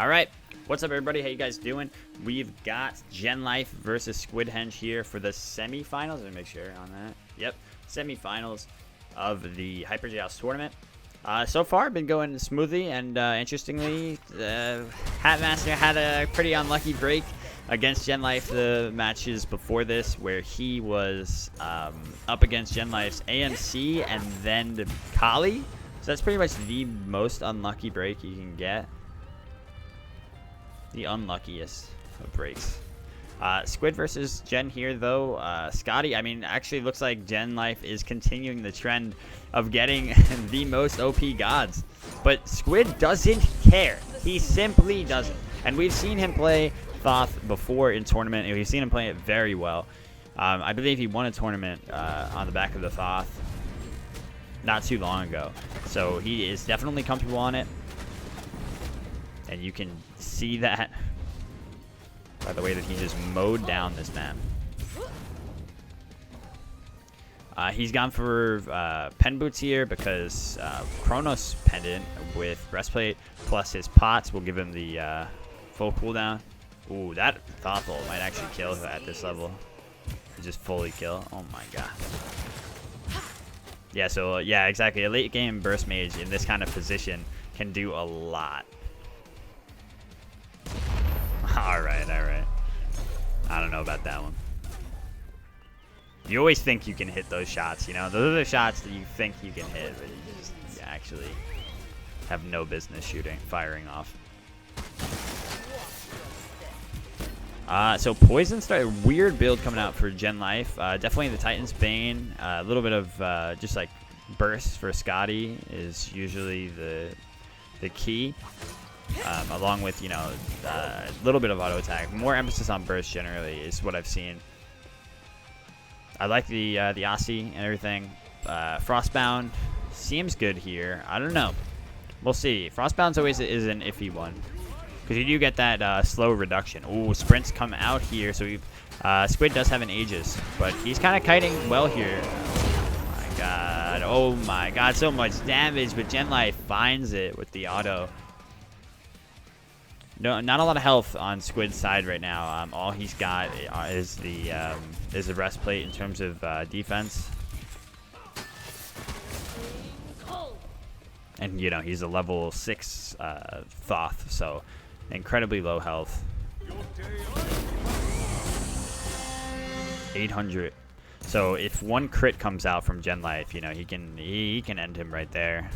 All right, what's up, everybody? How you guys doing? We've got Gen Life versus Squidhenge here for the semifinals. Let me make sure on that. Yep, semifinals of the Hyper Joust tournament. So far, been going smoothly, and interestingly, Hatmaster had a pretty unlucky break against Gen Life the matches before this, where he was up against Gen Life's AMC and then the Kali. So that's pretty much the most unlucky break you can get. The unluckiest of breaks. Squid versus Gen here, though. Skadi, I mean, actually looks like Gen Life is continuing the trend of getting the most OP gods. But Squid doesn't care. He simply doesn't. And we've seen him play Thoth before in tournament, and we've seen him play it very well. I believe he won a tournament on the back of the Thoth not too long ago. So he is definitely comfortable on it. And you can see that by the way that he just mowed down this map. He's gone for pen boots here because Chronos pendant with breastplate plus his pots will give him the full cooldown. Ooh, that Thoth ult might actually kill at this level. Just fully kill. Oh my god. Yeah, so yeah, exactly. A late game burst mage in this kind of position can do a lot. Alright, alright. I don't know about that one. You always think you can hit those shots, you know? Those are the shots that you think you can hit, but you actually have no business firing off. So Poison Star, weird build coming out for Gen Life. Definitely the Titan's Bane. A little bit of just like burst for Skadi is usually the key. Along with, you know, a little bit of auto attack. More emphasis on burst generally is what I've seen. I like the Aussie and everything. Frostbound seems good here. I don't know. We'll see. Frostbound's always is an iffy one because you do get that slow reduction. Ooh, sprints come out here. So Squid does have an Aegis, but he's kind of kiting well here. Oh my god. Oh my god. So much damage, but Gen Life finds it with the auto. No, not a lot of health on Squid's side right now. All he's got is the breastplate in terms of defense, and you know he's a level 6 Thoth, so incredibly low health. 800. So if one crit comes out from Gen Life, you know he can end him right there.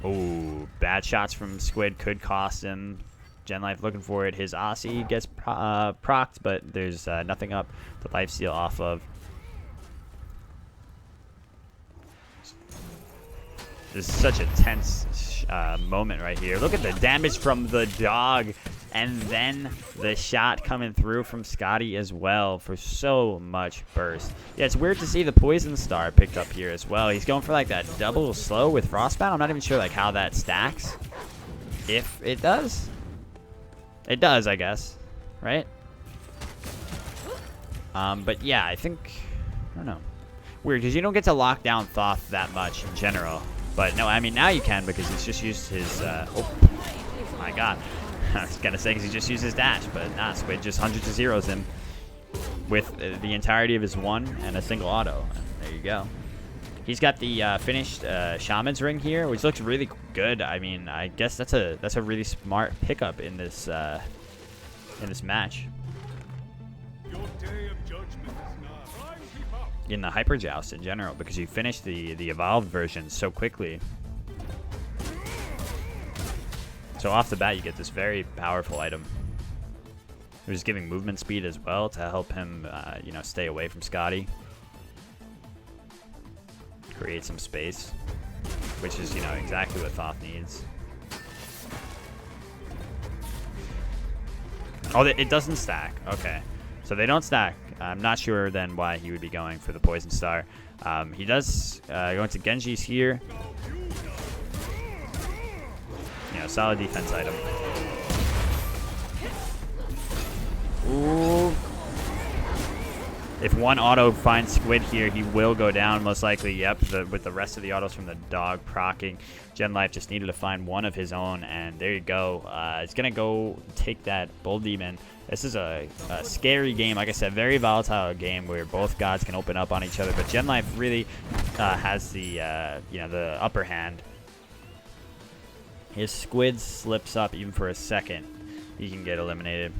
Oh, bad shots from Squid could cost him. Gen Life looking for it. His Aussie gets procced, but there's nothing up to lifesteal off of. This is such a tense moment right here. Look at the damage from the dog. And then the shot coming through from Skadi as well for so much burst. Yeah, it's weird to see the Poison Star picked up here as well. He's going for like that double slow with Frostbound. I'm not even sure like how that stacks. If it does. It does, I guess. Right? But yeah, I think... I don't know. Weird, because you don't get to lock down Thoth that much in general. But no, I mean, now you can because he's just used his... oh my god. I was gonna say because he just used his dash, but nah, Squid just hundreds of zeros him with the entirety of his one and a single auto. And there you go. He's got the finished Shaman's Ring here, which looks really good. I mean, I guess that's a really smart pickup in this match. In the Hyper Joust in general, because you finished the evolved version so quickly. So off the bat, you get this very powerful item. We're just giving movement speed as well to help him, you know, stay away from Skadi. Create some space, which is, you know, exactly what Thoth needs. Oh, it doesn't stack. Okay, so they don't stack. I'm not sure then why he would be going for the Poison Star. He does go into Genji's here. You know, solid defense item. Ooh. If one auto finds Squid here, he will go down most likely. Yep, with the rest of the autos from the dog proccing. Gen Life just needed to find one of his own, and there you go. It's going to go take that Bull Demon. This is a scary game. Like I said, very volatile game where both gods can open up on each other, but Gen Life really has the the upper hand. His Squid slips up even for a second, he can get eliminated.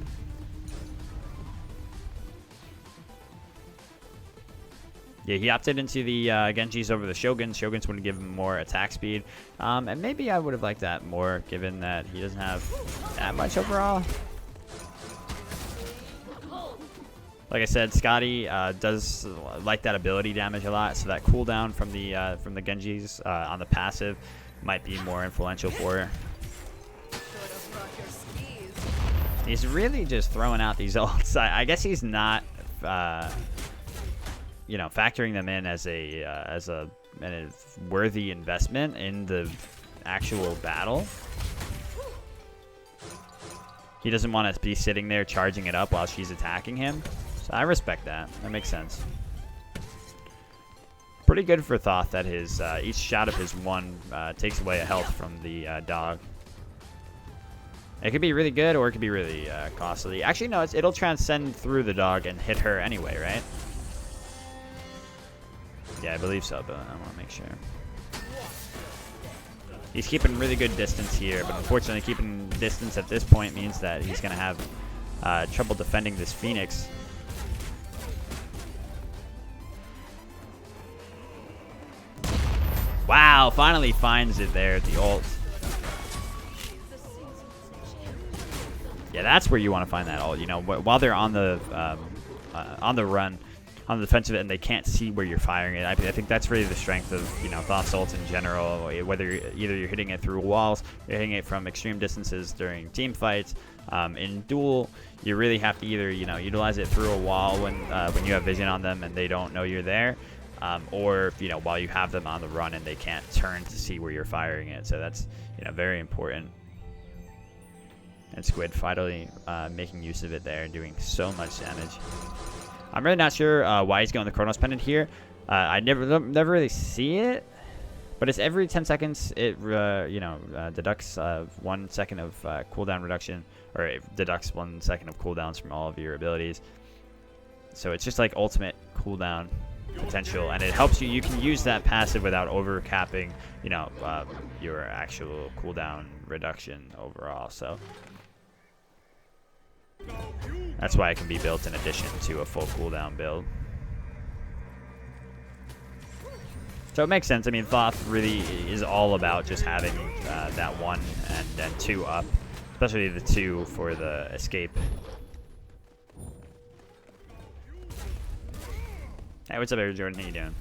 Yeah, he opted into the Genjis over the Shoguns. Shoguns would give him more attack speed. And maybe I would have liked that more, given that he doesn't have that much overall. Like I said, Skadi does like that ability damage a lot, so that cooldown from the Genjis on the passive might be more influential for her. He's really just throwing out these ults. I guess he's not... factoring them in as a worthy investment in the actual battle. He doesn't want to be sitting there charging it up while she's attacking him. So I respect that. That makes sense. Pretty good for Thoth that his each shot of his one takes away a health from the dog. It could be really good or it could be really costly. Actually, no, it'll transcend through the dog and hit her anyway, right? Yeah, I believe so, but I want to make sure. He's keeping really good distance here, but unfortunately keeping distance at this point means that he's going to have trouble defending this Phoenix. Wow, finally finds it there at the ult. Yeah, that's where you want to find that ult. You know, while they're on the run, on the defensive end, they can't see where you're firing it. I think that's really the strength of Thoth's ult in general. Whether either you're hitting it through walls, you're hitting it from extreme distances during team fights. In Duel, you really have to either utilize it through a wall when you have vision on them and they don't know you're there, or while you have them on the run and they can't turn to see where you're firing it. So that's very important. And Squid finally making use of it there and doing so much damage. I'm really not sure why he's going the Chronos Pendant here. I never really see it, but it's every 10 seconds it deducts 1 second of cooldown reduction, or it deducts 1 second of cooldowns from all of your abilities. So it's just like ultimate cooldown potential, and it helps you. You can use that passive without over capping, your actual cooldown reduction overall. So that's why it can be built in addition to a full cooldown build. So it makes sense. I mean, Thoth really is all about just having that 1 and then 2 up, especially the 2 for the escape. Hey, what's up, Air Jordan? How you doing?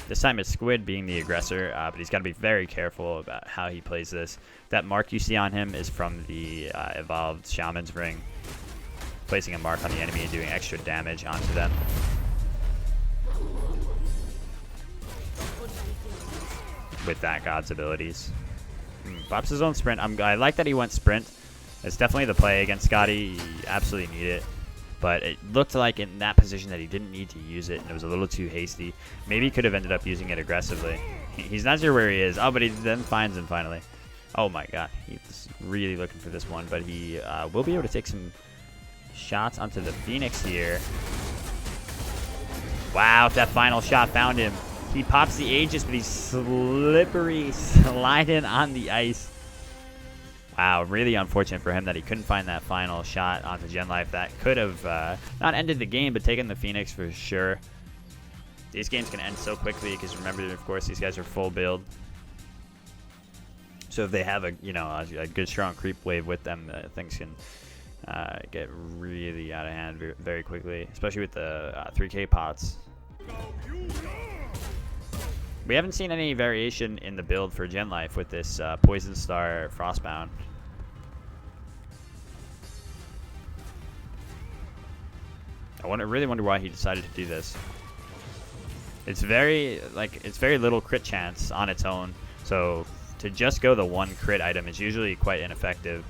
This time it's Squid being the aggressor, but he's got to be very careful about how he plays this. That mark you see on him is from the evolved Shaman's Ring, placing a mark on the enemy and doing extra damage onto them. With that god's abilities. Pops his own sprint. I like that he went sprint. It's definitely the play against Skadi. You absolutely need it. But it looked like in that position that he didn't need to use it, and it was a little too hasty. Maybe he could have ended up using it aggressively. He's not sure where he is. Oh, but he then finds him finally. Oh my god, he's really looking for this one, but he will be able to take some shots onto the Phoenix here. Wow, if that final shot found him. He pops the Aegis, but he's slippery, sliding on the ice. Wow, really unfortunate for him that he couldn't find that final shot onto Gen Life. That could have not ended the game, but taken the Phoenix for sure. These games can end so quickly because remember, of course, these guys are full build. So if they have a good strong creep wave with them, things can get really out of hand very quickly, especially with the 3K pots. We haven't seen any variation in the build for Gen Life with this Poison Star Frostbound. I really wonder why he decided to do this. It's very little crit chance on its own. So to just go the one crit item is usually quite ineffective.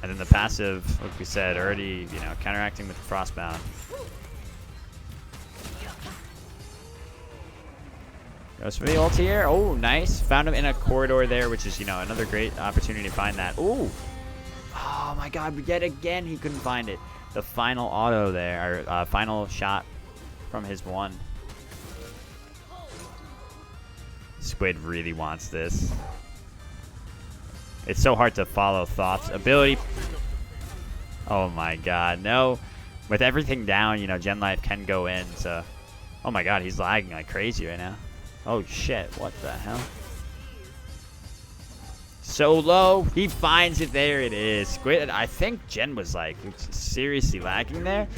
And then the passive, like we said, already, you know, counteracting with the Frostbound. Goes for the ult here. Oh, nice. Found him in a corridor there, which is, you know, another great opportunity to find that. Ooh. Oh, my God. Yet again, he couldn't find it. The final auto there, or final shot from his one. Squid really wants this. It's so hard to follow Thoth's ability. Oh, my God. No. With everything down, you know, Gen Life can go in, so... Oh, my God. He's lagging like crazy right now. Oh shit, what the hell? So low, he finds it, there it is. Squid, I think Gen was like seriously lagging there.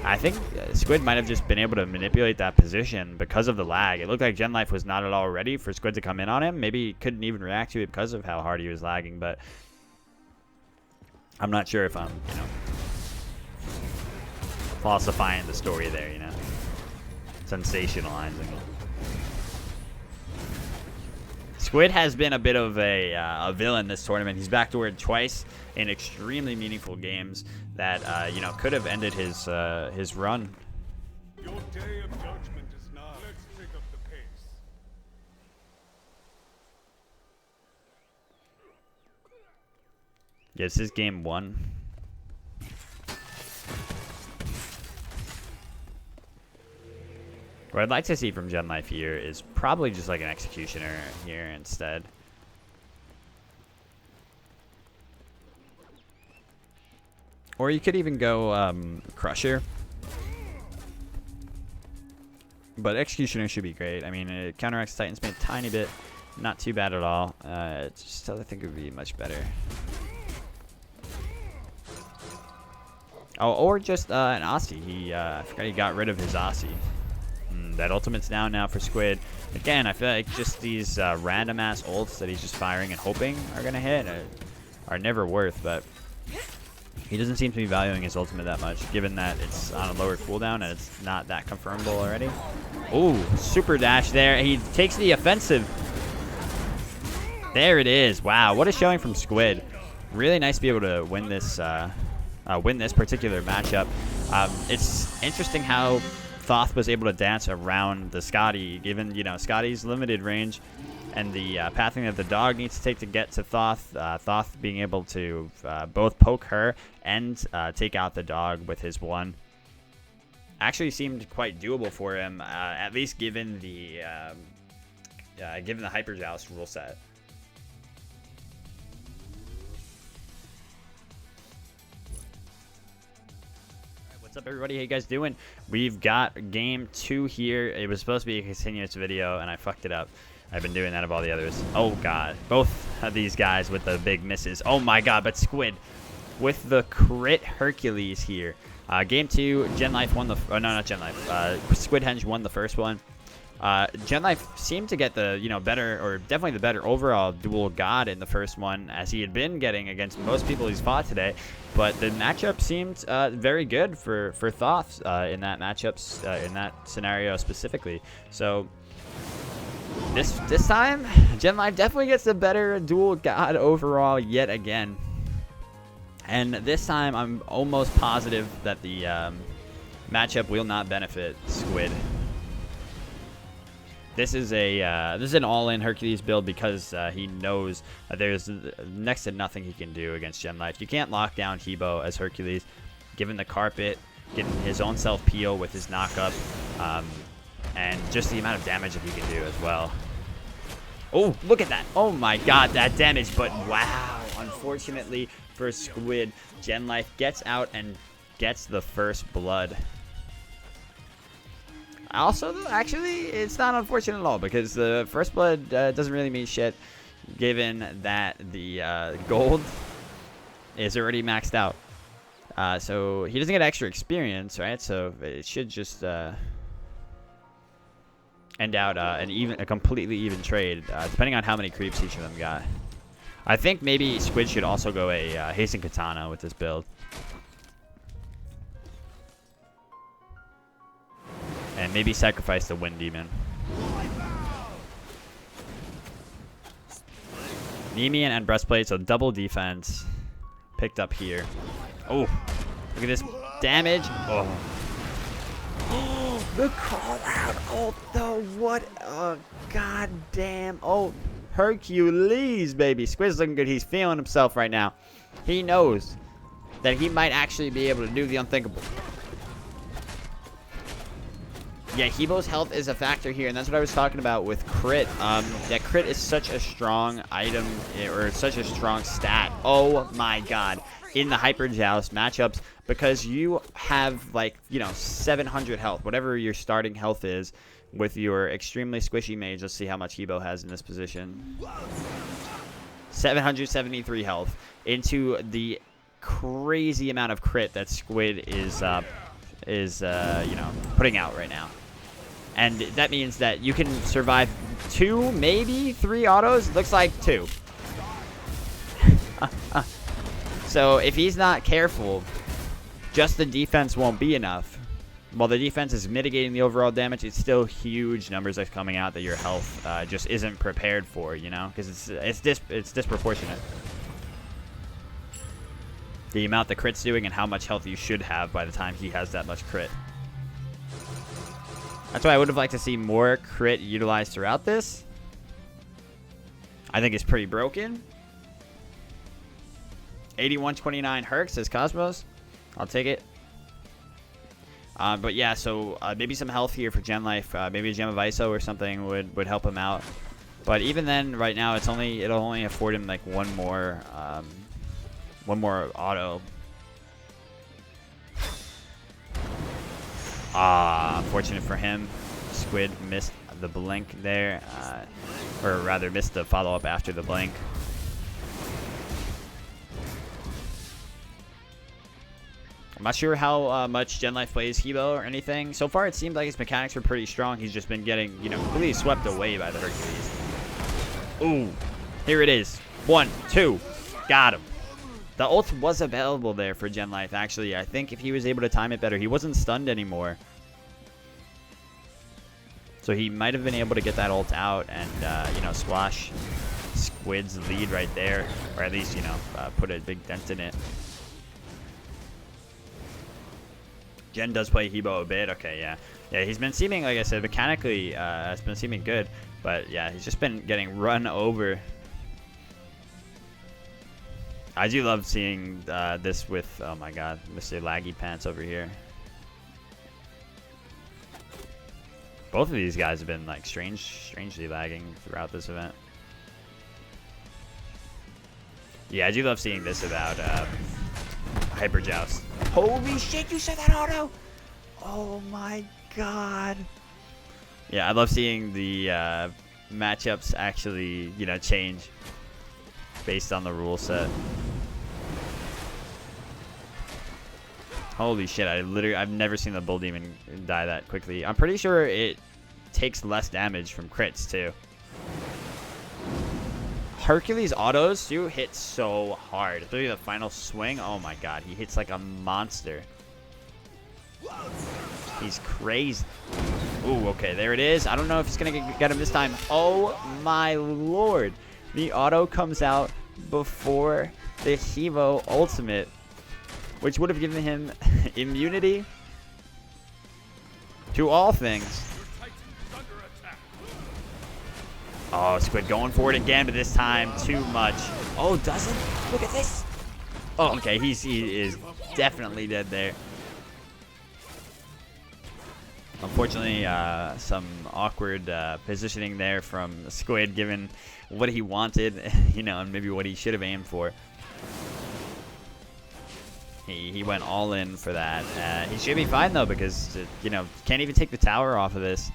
I think Squid might have just been able to manipulate that position because of the lag. It looked like Gen Life was not at all ready for Squid to come in on him. Maybe he couldn't even react to it because of how hard he was lagging, but I'm not sure if I'm, you know, falsifying the story there, you know. Sensationalizing it. Squid has been a bit of a villain this tournament. He's backdoored twice in extremely meaningful games that you know, could have ended his run. Your day of judgment is now. Let's pick up the pace. Yeah, this is game 1. What I'd like to see from Gen Life here is probably just like an Executioner here instead. Or you could even go Crusher. But Executioner should be great. I mean, it counteracts Titan's Bane a tiny bit. Not too bad at all. Just I think it would be much better. Oh, or just an Aussie. I forgot he got rid of his Aussie. That ultimate's down now for Squid. Again, I feel like just these random ass ults that he's just firing and hoping are gonna hit are never worth, but he doesn't seem to be valuing his ultimate that much, given that it's on a lower cooldown and it's not that confirmable already. Ooh, super dash there. He takes the offensive. There it is. Wow, what a showing from Squid. Really nice to be able to win this particular matchup. It's interesting how Thoth was able to dance around the Skadi, given, you know, Skadi's limited range and the pathing that the dog needs to take to get to Thoth. Thoth being able to both poke her and take out the dog with his one actually seemed quite doable for him, at least given the Hyper Joust rule set. What's up, everybody? How you guys doing? We've got game 2 here. It was supposed to be a continuous video, and I fucked it up. I've been doing that of all the others. Oh, God. Both of these guys with the big misses. Oh, my God. But Squid with the crit Hercules here. Game 2, Gen Life won the... Oh, no, not Gen Life. Squid Henge won the first one. Gen Life seemed to get the, you know, better, or definitely the better overall dual god in the first one, as he had been getting against most people he's fought today. But the matchup seemed very good for Thoth in that matchup, in that scenario specifically. So this time, Gen Life definitely gets the better dual god overall yet again. And this time, I'm almost positive that the matchup will not benefit Squid. This is an all-in Hercules build because he knows there's next to nothing he can do against Gen Life. You can't lock down Hebo as Hercules, given the carpet, getting his own self-peel with his knock-up, and just the amount of damage that he can do as well. Oh, look at that. Oh my God, that damage. But wow, unfortunately for Squid, Gen Life gets out and gets the first blood. Also, actually, it's not unfortunate at all, because the first blood doesn't really mean shit, given that the gold is already maxed out. So he doesn't get extra experience, right? So it should just end out a completely even trade, depending on how many creeps each of them got. I think maybe Squid should also go a Hasten Katana with this build. And maybe sacrifice the Wind Demon. Nemean and breastplate, so double defense picked up here. Oh, look at this damage. Oh, the call out. Oh, what a goddamn. Oh, Hercules, baby. Squid's looking good. He's feeling himself right now. He knows that he might actually be able to do the unthinkable. Yeah, Hebo's health is a factor here, and that's what I was talking about with crit. That crit is such a strong item, or such a strong stat. Oh my god. In the Hyper Joust matchups, because you have, like, you know, 700 health, whatever your starting health is, with your extremely squishy mage. Let's see how much Hebo has in this position. 773 health into the crazy amount of crit that Squid is you know, putting out right now. And that means that you can survive 2, maybe 3 autos. Looks like 2. So if he's not careful, just the defense won't be enough. While the defense is mitigating the overall damage, it's still huge numbers that's coming out that your health just isn't prepared for, you know, because it's disproportionate. The amount the crit's doing and how much health you should have by the time he has that much crit. That's why I would have liked to see more crit utilized throughout this. I think it's pretty broken. 8129 Herc, says Cosmos. I'll take it. But yeah, so maybe some health here for Gen Life. Maybe a Gem of ISO or something would help him out. But even then, right now, it'll only afford him like one more auto. Unfortunate for him. Squid missed the blink there, or rather missed the follow-up after the blink. I'm not sure how much Gen Life plays Hebo or anything. So far, it seemed like his mechanics were pretty strong. He's just been getting, you know, completely swept away by the Hercules. Ooh, here it is. 1, 2, got him. The ult was available there for Gen Life, actually. I think if he was able to time it better, he wasn't stunned anymore. So he might have been able to get that ult out and, you know, squash Squid's lead right there. Or at least, you know, put a big dent in it. Gen does play Hebo a bit. Okay, yeah. Yeah, he's been seeming, like I said, mechanically, it's been seeming good. But, yeah, he's just been getting run over. I do love seeing this with, oh my god, Mr. Laggy Pants over here. Both of these guys have been, like, strangely lagging throughout this event. Yeah, I do love seeing this about Hyper Joust. Holy shit, you said that auto! Oh my god. Yeah, I love seeing the matchups actually, you know, change based on the rule set. Holy shit, I've never seen the Bull Demon die that quickly. I'm pretty sure it takes less damage from crits too. Hercules autos do hit so hard. Especially the final swing. Oh my god, he hits like a monster. He's crazy. Ooh, okay, there it is. I don't know if he's gonna get him this time. Oh my lord. The auto comes out before the Hebo ultimate, which would have given him immunity to all things. Oh, Squid going for it again, but this time too much. Oh, doesn't? Look at this. Oh, okay, he is definitely dead there. Unfortunately, some awkward positioning there from Squid, given what he wanted, you know, and maybe what he should have aimed for. He went all in for that. He should be fine, though, because, you know, can't even take the tower off of this.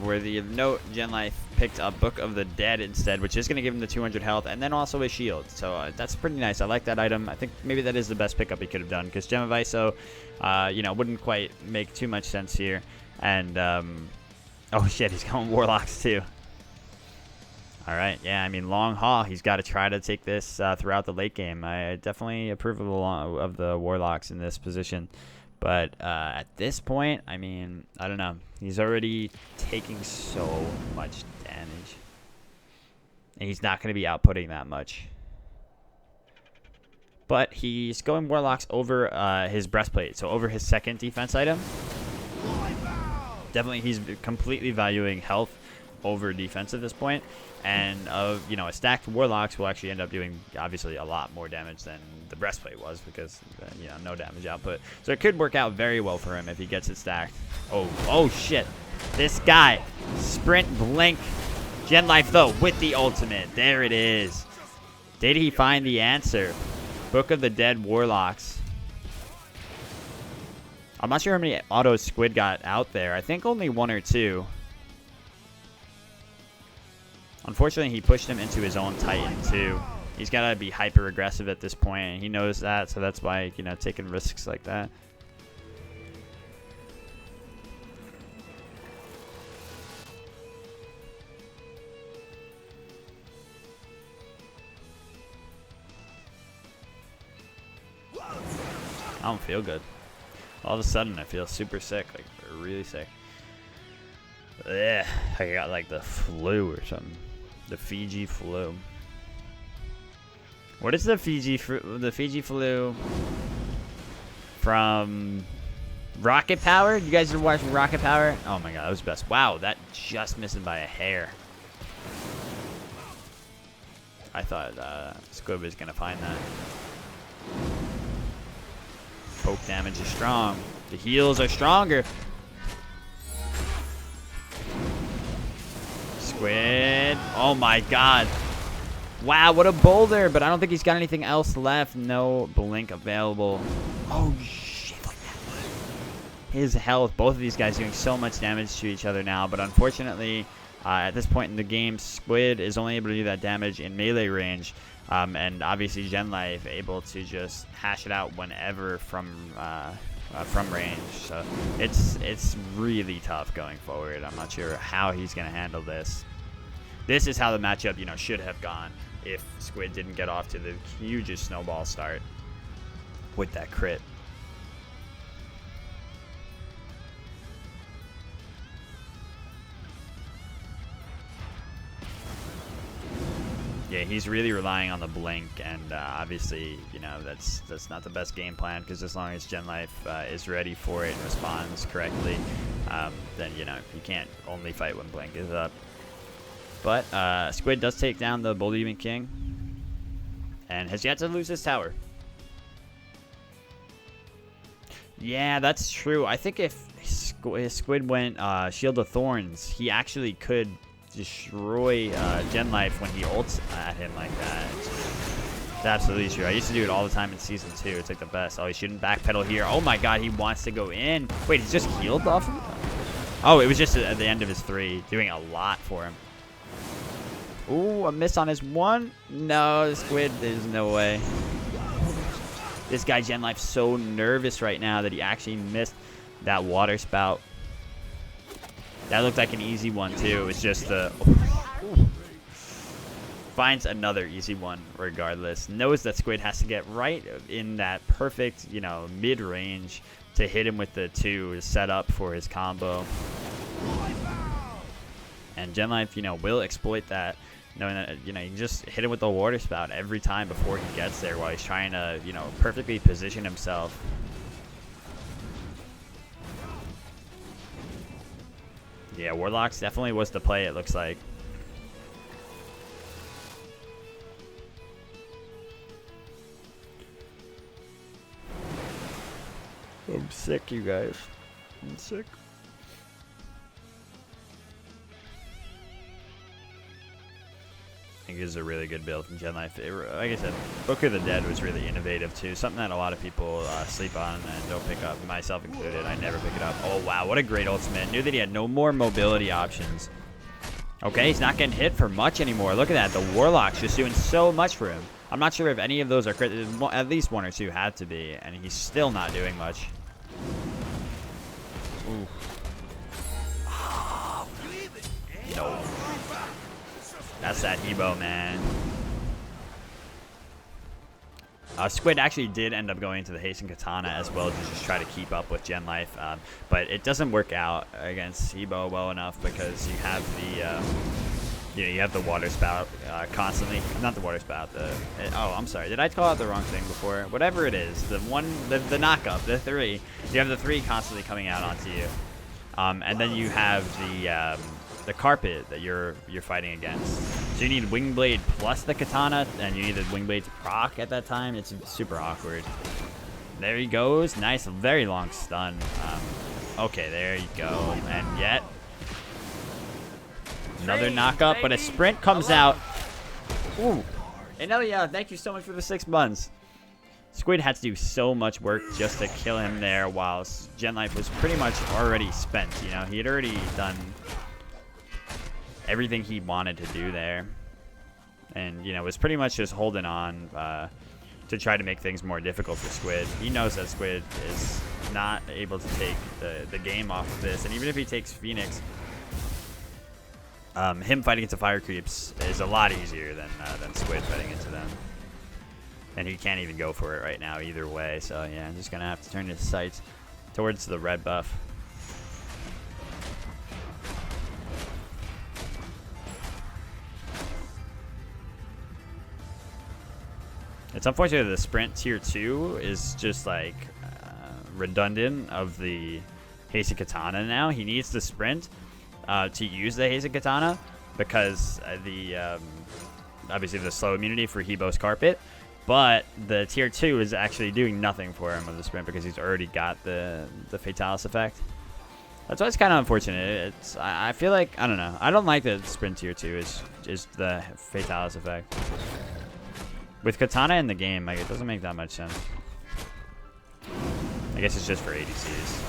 Worthy of note, Gen Life picked up Book of the Dead instead, which is going to give him the 200 health, and then also a shield. So that's pretty nice. I like that item. I think maybe that is the best pickup he could have done, because Gem of ISO, you know, wouldn't quite make too much sense here. And, oh shit, he's going Warlocks too. All right, yeah, I mean, long haul. He's got to try to take this throughout the late game. I definitely approve of the Warlocks in this position. But at this point, I mean, I don't know. He's already taking so much damage. And he's not going to be outputting that much. But he's going Warlocks over his breastplate. So over his second defense item. Definitely he's completely valuing health over defense at this point. And you know, a stacked Warlocks will actually end up doing obviously a lot more damage than the breastplate was, because you know, no damage output. So it could work out very well for him if he gets it stacked. Oh shit. This guy. Sprint blink. Gen life though with the ultimate. There it is. Did he find the answer? Book of the Dead Warlocks. I'm not sure how many autos Squid got out there. I think only 1 or 2. Unfortunately, he pushed him into his own Titan, too. He's got to be hyper aggressive at this point, and he knows that, so that's why, you know, taking risks like that. I don't feel good. All of a sudden, I feel super sick, like really sick. Ugh, I got like the flu or something. The Fiji flu. What is the Fiji flu from Rocket Power? You guys are watching Rocket Power? Oh my god, that was best. Wow, that just missing by a hair. I thought Squid was gonna find that. Poke damage is strong. The heals are stronger. Squid. Oh my god. Wow, what a boulder. But I don't think he's got anything else left. No blink available. Oh shit. His health. Both of these guys doing so much damage to each other now. But unfortunately, at this point in the game, Squid is only able to do that damage in melee range. And obviously Gen Life able to just hash it out whenever from range. So it's really tough going forward. I'm not sure how he's going to handle this. This is how the matchup, you know, should have gone if Squid didn't get off to the hugest snowball start with that crit. Yeah, he's really relying on the blink, and obviously, you know, that's not the best game plan, because as long as Gen Life is ready for it and responds correctly, then, you know, you can't only fight when blink is up. But Squid does take down the Bold Demon King, and has yet to lose his tower. Yeah, that's true. I think if Squid went Shield of Thorns, he actually could destroy Gen Life when he ults at him like that. It's absolutely true. I used to do it all the time in Season 2. It's like the best. Oh, he shouldn't backpedal here. Oh my god, he wants to go in. Wait, he's just healed off him? Oh, it was just at the end of his 3. Doing a lot for him. Ooh, a miss on his 1. No, Squid, there's no way. This guy Gen Life's so nervous right now that he actually missed that water spout. That looked like an easy one, too. It was just the... Finds another easy one, regardless. Knows that Squid has to get right in that perfect, you know, mid-range to hit him with the 2 to set up for his combo. And Gen Life, you know, will exploit that, knowing that, you know, you can just hit him with the water spout every time before he gets there while he's trying to, you know, perfectly position himself. Yeah, Warlocks definitely was the play, it looks like. I'm sick, you guys. I'm sick. I think this is a really good build from Gen Life. Like I said, Book of the Dead was really innovative too. Something that a lot of people sleep on and don't pick up, myself included. I never pick it up. Oh wow, what a great ultimate. Knew that he had no more mobility options. Okay, he's not getting hit for much anymore. Look at that, the Warlock's just doing so much for him. I'm not sure if any of those are crit. At least 1 or 2 had to be, and he's still not doing much. Ooh. Oh, no. That's that Ebo, man. Squid actually did end up going to the Hasten Katana as well to just try to keep up with Gen Life, but it doesn't work out against Hebo well enough because you have the you have the water spout constantly. Not the water spout. Oh, I'm sorry. Did I call out the wrong thing before? Whatever it is, the knock-up, the 3. You have the 3 constantly coming out onto you, and then you have the carpet that you're fighting against. So you need Wing Blade plus the Katana, and you need the Wing Blade to proc at that time. It's super awkward. There he goes. Nice, very long stun. Okay, there you go. And yet another knockup, but a sprint comes out. Ooh. And yeah, thank you so much for the 6 months. Squid had to do so much work just to kill him there, while Gen Life was pretty much already spent. You know, he had already done everything he wanted to do there, and you know, was pretty much just holding on to try to make things more difficult for Squid. He knows that Squid is not able to take the game off of this, and even if he takes Phoenix, him fighting into fire creeps is a lot easier than Squid fighting into them, and he can't even go for it right now either way. So yeah, I'm just gonna have to turn his sights towards the red buff. It's unfortunate that the sprint tier 2 is just like redundant of the Hasten Katana now. He needs the sprint to use the Hasten Katana because obviously the slow immunity for Hebo's carpet, but the tier 2 is actually doing nothing for him with the sprint because he's already got the Fatalis effect. That's why it's kind of unfortunate. I feel like, I don't know. I don't like the sprint tier 2 is the Fatalis effect. With Katana in the game, like, it doesn't make that much sense. I guess it's just for ADCs.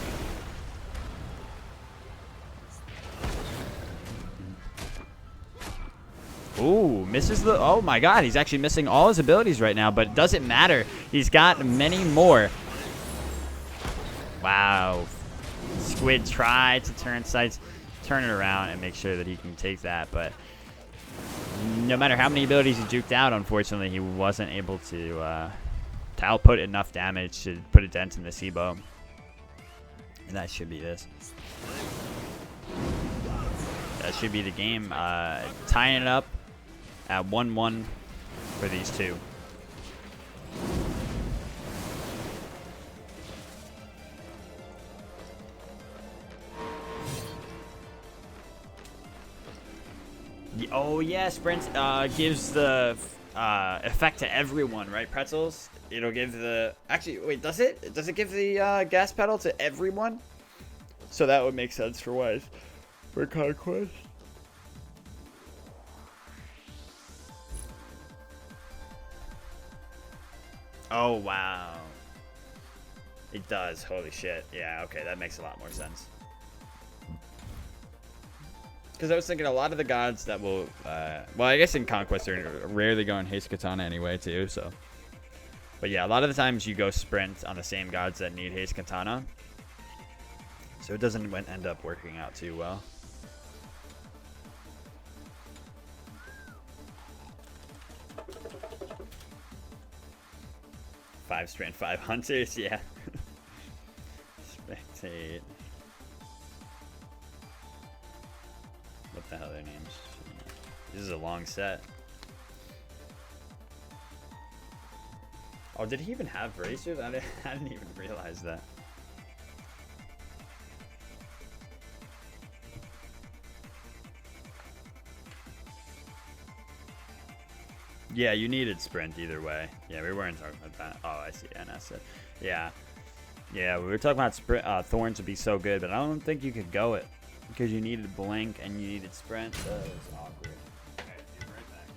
Ooh, misses the... Oh my god, he's actually missing all his abilities right now, but it doesn't matter. He's got many more. Wow. Squid tried to turn it around and make sure that he can take that, but no matter how many abilities he juked out, unfortunately, he wasn't able to output enough damage to put a dent in the Hebo. And that should be this. That should be the game. Tying it up at 1-1 for these two. Oh yeah, Sprint gives the effect to everyone, right? Pretzels. It'll give the... Actually, wait, does it? Does it give the gas pedal to everyone? So that would make sense for what? For Conquest. Oh wow. It does. Holy shit. Yeah. Okay, that makes a lot more sense. Because I was thinking a lot of the gods that will, well, I guess in Conquest they're rarely going Haste Katana anyway too, so. But yeah, a lot of the times you go Sprint on the same gods that need Haste Katana. So it doesn't end up working out too well. Five Sprint, 5 Hunters, yeah. Spectate. What the hell are their names? This is a long set. Oh, did he even have bracers? I didn't even realize that. Yeah, you needed Sprint either way. Yeah, we weren't talking about that. Oh, I see. NS. Yeah. Yeah, we were talking about Sprint. Thorns would be so good, but I don't think you could go it. Because you needed Blink and you needed Sprint. So it was awkward. Okay, be right back.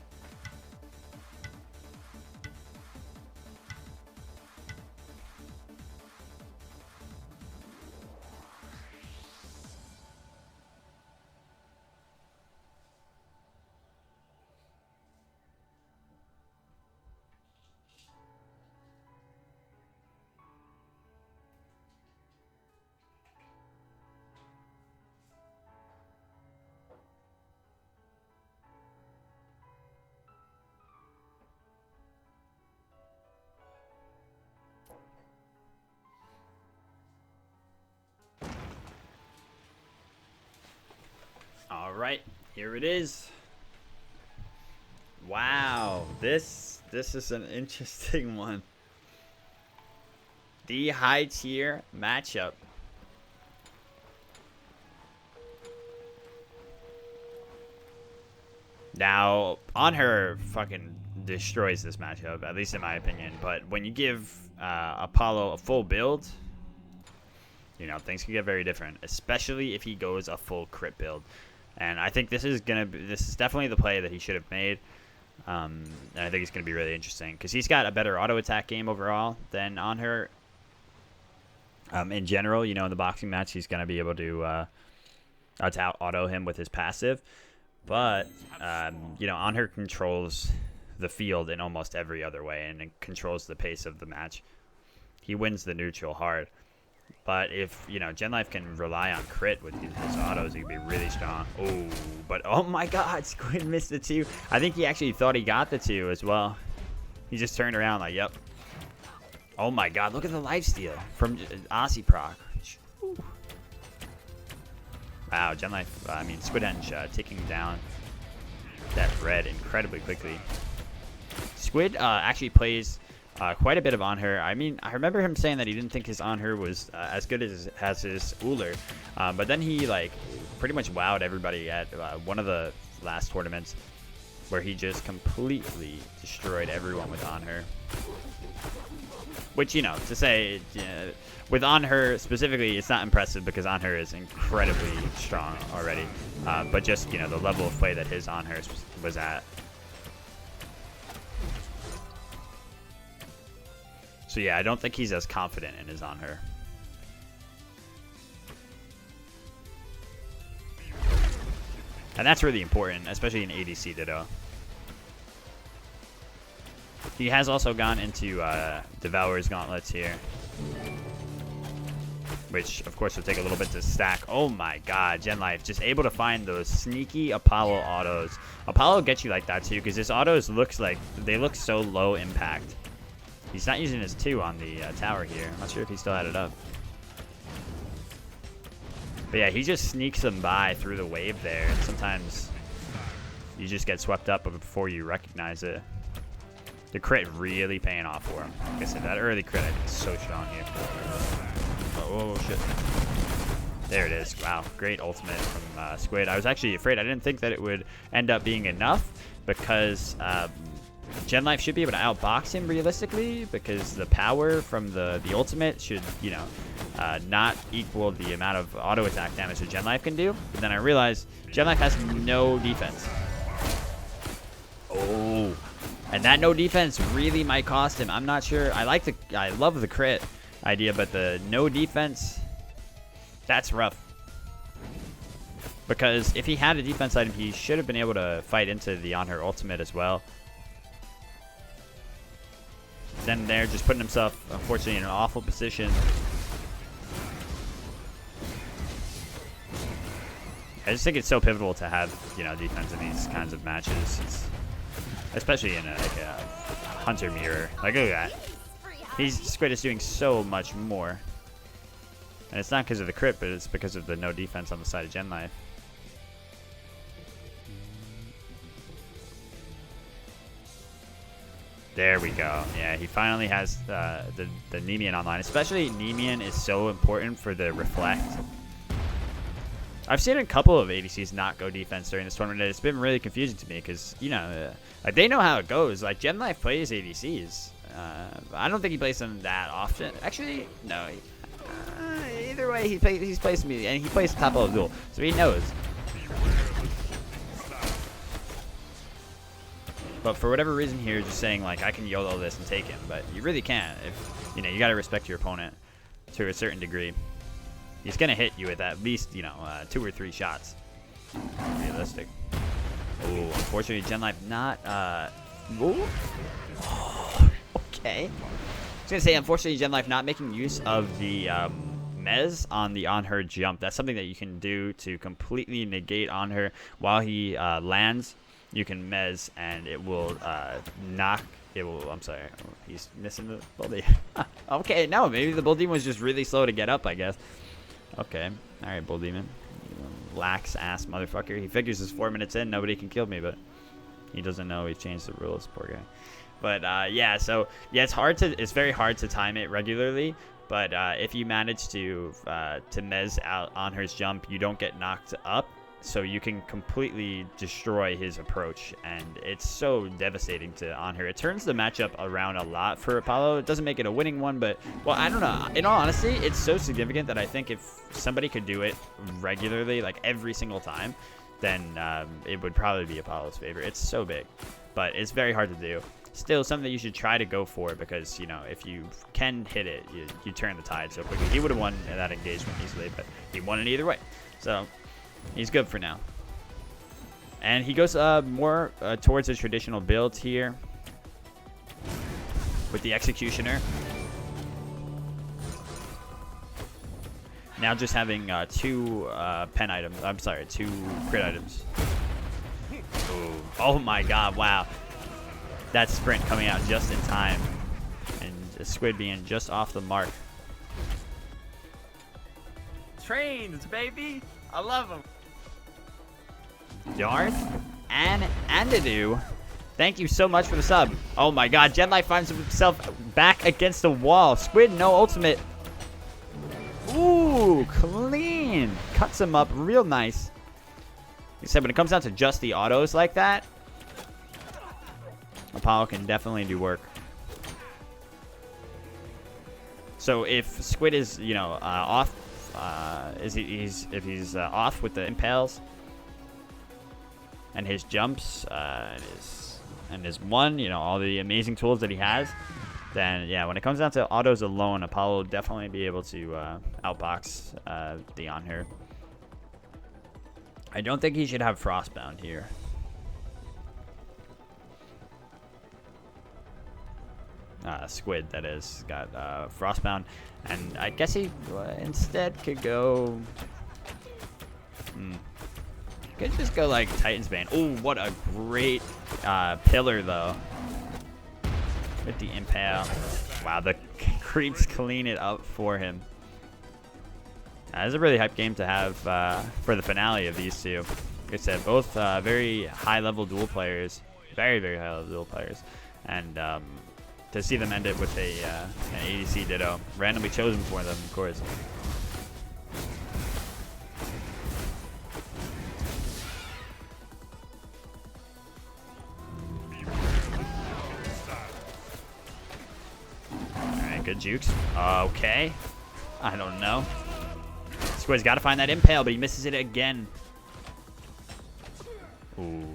right, here it is. Wow, this is an interesting one. The high tier matchup. Now, Anhur fucking destroys this matchup, at least in my opinion. But when you give Apollo a full build, you know, things can get very different, especially if he goes a full crit build. And I think this is definitely the play that he should have made. And I think it's going to be really interesting because he's got a better auto attack game overall than Anhur. In general, you know, in the boxing match, he's going to be able to auto him with his passive. But, you know, Anhur controls the field in almost every other way and it controls the pace of the match. He wins the neutral hard. But if, you know, Gen Life can rely on crit with his autos, he can be really strong. Oh, but oh my god, Squid missed the 2. I think he actually thought he got the 2 as well. He just turned around like, yep. Oh my god, look at the lifesteal from Aussie proc. Wow, Gen Life, Squid Henge taking down that red incredibly quickly. Squid actually plays quite a bit of Anhur. I mean, I remember him saying that he didn't think his Anhur was as good as his Uller. But then he, like, pretty much wowed everybody at one of the last tournaments where he just completely destroyed everyone with Anhur. Which, you know, to say, with Anhur specifically, it's not impressive because Anhur is incredibly strong already. But just, you know, the level of play that his Anhur was at. So yeah, I don't think he's as confident in his Anhur. And that's really important, especially in ADC Ditto. He has also gone into Devourer's Gauntlets here. Which, of course, will take a little bit to stack. Oh my god, Gen Life just able to find those sneaky Apollo autos. Apollo gets you like that too, because his autos looks like, they look so low impact. He's not using his 2 on the tower here. I'm not sure if he still had it up. But yeah, he just sneaks them by through the wave there. And sometimes you just get swept up before you recognize it. The crit really paying off for him. Like I said, that early crit I think is so strong here. Oh, shit. There it is. Wow, great ultimate from Squid. I was actually afraid. I didn't think that it would end up being enough because Gen Life should be able to outbox him realistically because the power from the ultimate should, you know, not equal the amount of auto attack damage that Gen Life can do. But then I realized Gen Life has no defense. Oh, and that no defense really might cost him. I'm not sure. I love the crit idea, but the no defense, that's rough. Because if he had a defense item, he should have been able to fight into the Anhur ultimate as well. Then there, just putting himself, unfortunately, in an awful position. I just think it's so pivotal to have, you know, defense in these kinds of matches, especially in a Hunter mirror. Like, look at that. Squid is doing so much more. And it's not because of the crit, but it's because of the no defense on the side of Gen Life. There we go. Yeah, he finally has the Nemean online. Especially Nemean is so important for the reflect. I've seen a couple of ADCs not go defense during this tournament. It's been really confusing to me because, you know, like they know how it goes. Like Gen Life plays ADCs. I don't think he plays them that often. Actually, no. Either way, he's placed me, and he plays top level duel, so he knows. But for whatever reason here, just saying like I can YOLO this and take him, but you really can't. If you know, you got to respect your opponent to a certain degree. He's gonna hit you with at least, you know, 2 or 3 shots. Realistic. Oh, unfortunately, Gen Life not. Ooh. Okay. I was gonna say, unfortunately, Gen Life not making use of the Mez on the Anhur jump. That's something that you can do to completely negate Anhur while he lands. You can Mez, and it will knock. It will. I'm sorry. He's missing the bull demon. Okay, no, maybe the bull demon was just really slow to get up, I guess. Okay. All right, bull demon. lax ass motherfucker. He figures it's 4 minutes in, nobody can kill me, but he doesn't know we've changed the rules, poor guy. But yeah, so yeah, it's very hard to time it regularly. But if you manage to mez out Anhur's jump, you don't get knocked up, so you can completely destroy his approach, and it's so devastating to Anhur. It turns the matchup around a lot for Apollo. It doesn't make it a winning one, but, well, I don't know. In all honesty, it's so significant that I think if somebody could do it regularly, like every single time, then it would probably be Apollo's favor. It's so big, but it's very hard to do. Still something that you should try to go for, because, you know, if you can hit it, you turn the tide so quickly. He would have won that engagement easily, but he won it either way. So he's good for now. And he goes more towards a traditional build here with the Executioner. Now just having two pen items. I'm sorry, 2 crit items. Ooh. Oh my god, wow. That sprint coming out just in time, and Squid being just off the mark. Trains, baby! I love them. Darth and Anhur, thank you so much for the sub. Oh my god, Genlife finds himself back against the wall. Squid, no ultimate. Ooh, clean. Cuts him up real nice. Like I said, when it comes down to just the autos like that, Apollo can definitely do work. So if Squid is, you know, off, if he's off with the impales and his jumps and his one, you know, all the amazing tools that he has, then yeah, when it comes down to autos alone, Apollo will definitely be able to outbox the Anhur. I don't think he should have Frostbound here. Squid, that is, got Frostbound, and I guess he instead could go. Could just go like Titan's Bane. Oh, what a great pillar though, with the impale. Wow, the creeps clean it up for him. This is a really hype game to have for the finale of these two. Like I said, both very high-level duel players, very high-level duel players, and to see them end it with an ADC Ditto, randomly chosen for them, of course. Alright, good jukes. Okay. I don't know. Squid's got to find that impale, but he misses it again. Ooh.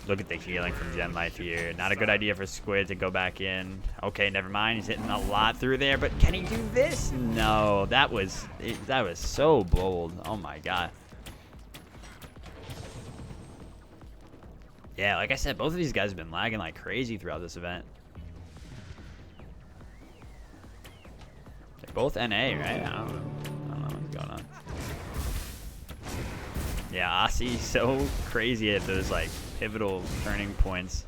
Look at the healing from Genlife here. Not a good idea for Squid to go back in. Okay, never mind. He's hitting a lot through there, but can he do this? No, that was so bold. Oh my god. Yeah, like I said, both of these guys have been lagging like crazy throughout this event. They're both NA, right? I don't know what's going on. Yeah, Aussie so crazy at those like pivotal turning points,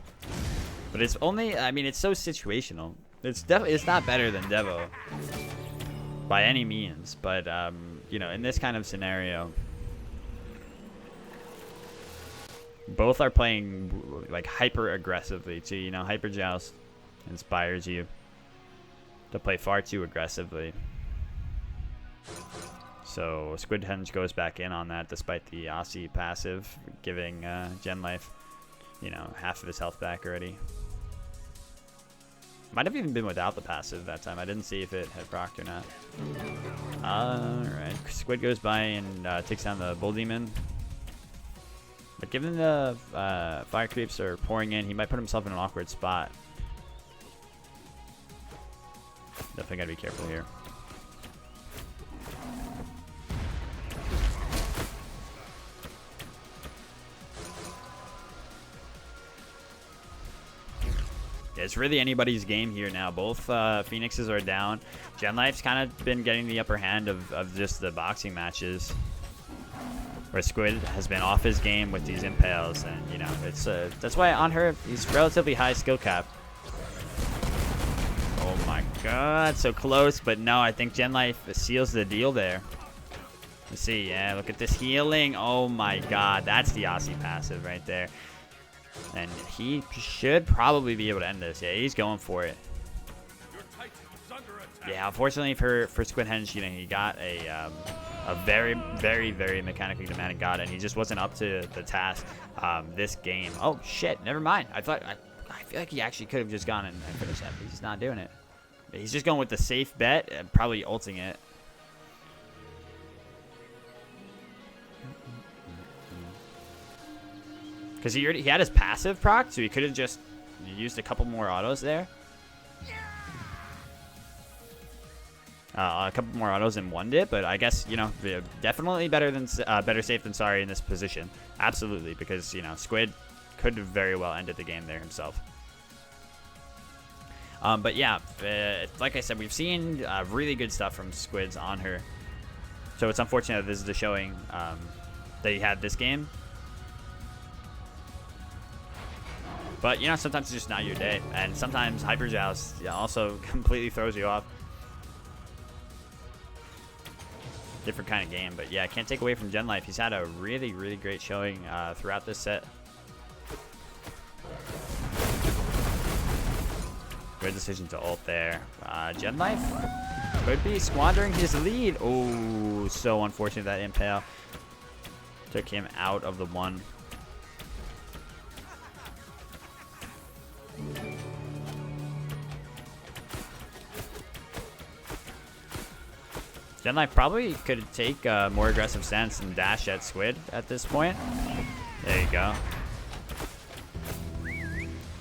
but it's only, I mean, it's so situational. It's not better than Devo by any means, but you know, in this kind of scenario, both are playing like hyper aggressively too. You know, hyper Joust inspires you to play far too aggressively. So Squid Henge goes back in on that despite the Aussie passive, giving Genlife, you know, half of his health back already. Might have even been without the passive that time. I didn't see if it had procced or not. Alright, Squid goes by and takes down the Bull Demon. But given the fire creeps are pouring in, he might put himself in an awkward spot. Definitely gotta be careful here. It's really anybody's game here now. Both Phoenixes are down. Genlife's kind of been getting the upper hand of just the boxing matches, where Squid has been off his game with these impales, and you know, it's that's why Anhur, he's relatively high skill cap. Oh my god, so close, but no, I think Genlife seals the deal there. Let's see. Yeah, look at this healing. Oh my god. That's the Aussie passive right there. And he should probably be able to end this. Yeah, he's going for it. Yeah, unfortunately for Squid Henge, you know, he got a very, very, very mechanically demanding god, and he just wasn't up to the task this game. Oh, shit. Never mind. I feel like he actually could have just gone and finished that, but he's not doing it. He's just going with the safe bet and probably ulting it. Because he had his passive proc, so he could have just used a couple more autos there. A couple more autos and won it, but I guess, you know, definitely better safe than sorry in this position. Absolutely, because, you know, Squid could have very well ended the game there himself. But yeah, like I said, we've seen really good stuff from Squid's Anhur. So it's unfortunate that this is the showing that he had this game. But, you know, sometimes it's just not your day. And sometimes Hyper Joust also completely throws you off. Different kind of game. But, yeah, can't take away from Gen Life. He's had a really, really great showing throughout this set. Good decision to ult there. Gen Life could be squandering his lead. Oh, so unfortunate that Impale took him out of the one. Gen Life probably could take a more aggressive stance and dash at Squid at this point. There you go.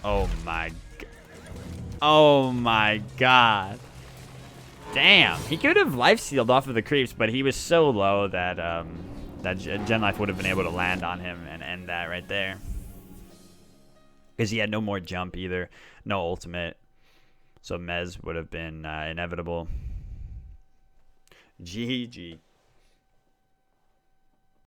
Oh my god. Oh my god. Damn. He could have life sealed off of the creeps, but he was so low that that Gen Life would have been able to land on him and end that right there. Because he had no more jump either. No ultimate. So Mez would have been inevitable. GG.